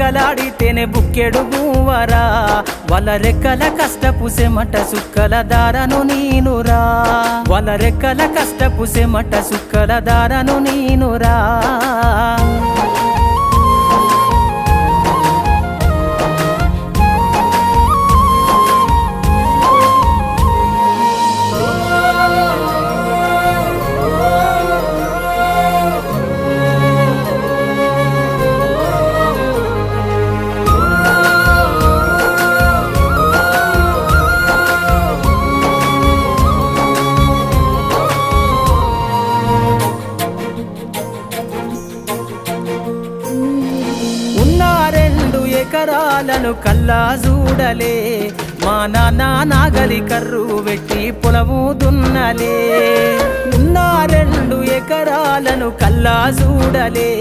రెక్కలాడితేనే బుక్కెడు గువ్వరా వాళ్ళ రెక్కల కష్టపు సెమట సుక్కల దారను నీనురా వాళ్ళ రెక్కల కష్టపు సెమట సుక్కల దారను నీనురా ఎకరాలను కల్లా చూడలే మా నాన్న నాగలి కర్రు పెట్టి పొలము దున్నలే ఉన్న 2 ఎకరాలను కల్లా చూడలే